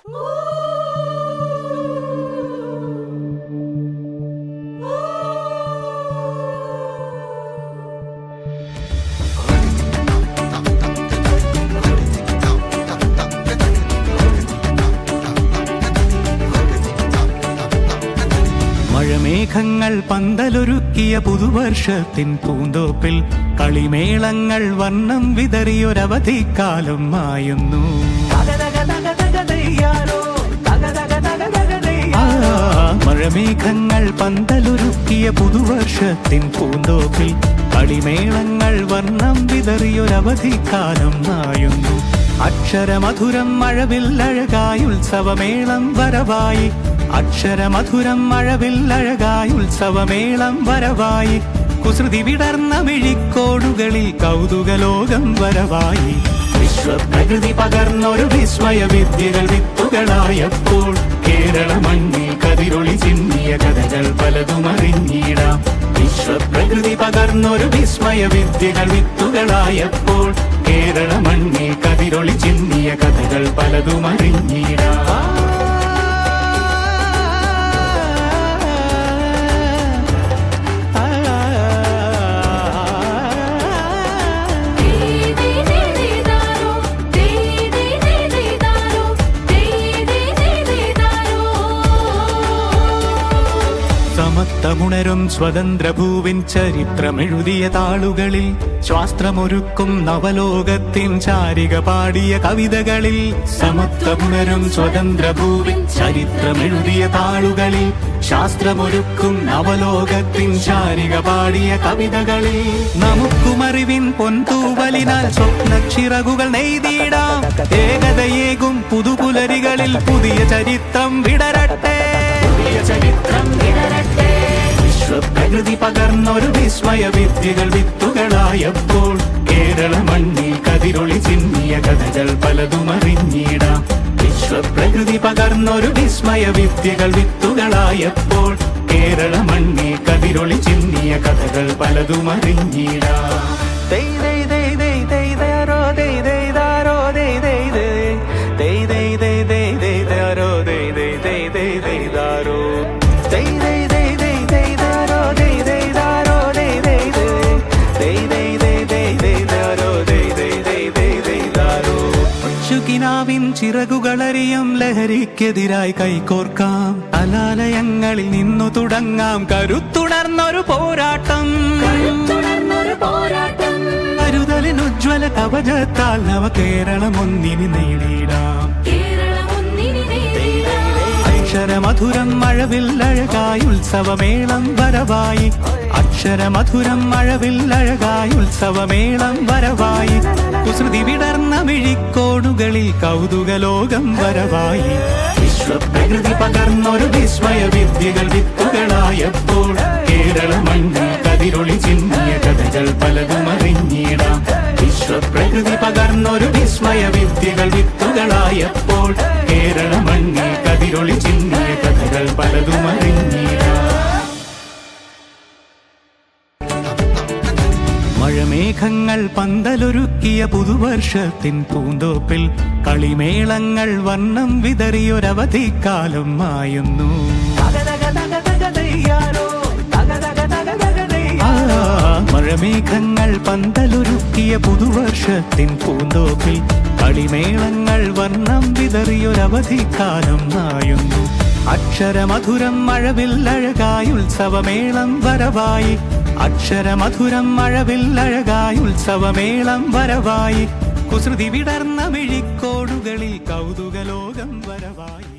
മഴമേഘങ്ങൾ പന്തലൊരുക്കിയ പുതുവർഷത്തിൻ പൂന്തോപ്പിൽ കളിമേളങ്ങൾ വർണ്ണം വിതറിയൊരവധിക്കാലം മായുന്നു. മഴമേഘങ്ങൾ പന്തലൊരുക്കിയ പുതുവർഷത്തിൻ പൂന്തോപ്പിൽ കളിമേളങ്ങൾ വർണ്ണം വിതറിയൊരവധിക്കാലം മായുന്നു. അക്ഷരമധുരം മഴവില്ലഴകായി ഉത്സവമേളം വരവായി. അക്ഷരമധുരം മഴവില്ലഴകായി ഉത്സവമേളം വരവായി. കുസൃതി വിടർന്ന മിഴിക്കോടുകളിൽ കൗതുകലോകം വരവായി. വിശ്വപ്രകൃതി പകർന്നൊരു വിസ്മയ വിദ്യകൾ വിത്തുകളായപ്പോൾ കേരള മണ്ണിൽ കതിരൊളി ചിന്നിയ കഥകൾ പലതും അറിഞ്ഞിടാം. വിശ്വപ്രകൃതി പകർന്നൊരു വിസ്മയ വിദ്യകൾ വിത്തുകളായപ്പോൾ കേരള മണ്ണിൽ കതിരൊളി ചിന്നിയ കഥകൾ പലതും അറിഞ്ഞിടാം. സമത്വമുണരും സ്വതന്ത്രഭൂവിൻ ചരിത്രമെഴുതിയ താളുകളിൽ ശാസ്ത്രമൊരുക്കും നവലോകത്തിൻ ചാരിക പാടിയ കവിതകളിൽ. സമത്വമുണരും സ്വതന്ത്രഭൂവിൻ ചരിത്രമെഴുതിയ താളുകളിൽ ശാസ്ത്രമൊരുക്കും നവലോകത്തിൻ ചാരിക പാടിയ കവിതകളിൽ. നമുക്കുമറിവിൻ പൊൻതൂവലിനാൽ സ്വപ്നച്ചിറകുകൾ നെയ്തിടാം. ഏകതയേകും പുതുപുലരികളിൽ പുതിയ ചരിത്രം വിടരട്ടെ. വിശ്വപ്രകൃതി പകർന്നൊരു വിസ്മയ വിദ്യകൾ വിത്തുകളായപ്പോൾ കേരള മണ്ണിൽ കതിരൊളി ചിന്നിയ കഥകൾ പലതും അറിഞ്ഞിടാം. വിശ്വപ്രകൃതി പകർന്നൊരു വിസ്മയ വിദ്യകൾ വിത്തുകളായപ്പോൾ കേരള മണ്ണിൽ കതിരൊളി ചിന്നിയ കഥകൾ പലതും അറിഞ്ഞിടാം. ിൻ ചിറകുകളറിയും ലഹരിക്കെതിരായി കൈകോർക്കാം. കലാലയങ്ങളിൽ നിന്നു തുടങ്ങാം കരുത്തുണർന്നൊരു പോരാട്ടം. കരുതലിനുജ്വല കവചത്താൽ നവ കേരളം ഒന്നിനി നേടിയിടാം. അക്ഷരമധുരം മഴവില്ലഴകായി ഉത്സവമേളം വരവായി. അക്ഷരമധുരം മഴവില്ലഴകായി ഉത്സവമേളം വരവായി. കുസൃതി വിടർന്ന മിഴിക്കോടുകളിൽ കൗതുകലോകം വരവായി. വിശ്വപ്രകൃതി പകർന്നൊരു വിസ്മയ വിദ്യകൾ വിത്തുകളായപ്പോൾ കേരള മണ്ണിൽ കതിരൊളി ചിന്നിയ കഥകൾ പലതും അറിഞ്ഞിടാം. വിശ്വപ്രകൃതി പകർന്നൊരു വിസ്മയ വിദ്യകൾ വിത്തുകളായപ്പോൾ കേരള മണ്ണിൽ കതിരൊളി ചിന്നിയ കഥകൾ പലതും അറിഞ്ഞിടാം. മഴമേഘങ്ങൾ പന്തലൊരുക്കിയ പുതുവർഷത്തിൻ പൂന്തോപ്പിൽ കളിമേളങ്ങൾ വർണ്ണം വിതറിയൊരവധിക്കാലം മായുന്നു. മഴമേഘങ്ങൾ പന്തലൊരുക്കിയ പുതുവർഷത്തിൻ പൂന്തോപ്പിൽ കളിമേളങ്ങൾ വർണ്ണം വിതറിയൊരവധിക്കാലം മായുന്നു. അക്ഷരമധുരം മഴവില്ലഴകായി ഉത്സവമേളം വരവായി. അക്ഷരമധുരം മഴവില്ലഴകായി ഉത്സവമേളം വരവായി. കുസൃതി വിടർന്ന മിഴിക്കോടുകളിൽ കൗതുകലോകം വരവായി.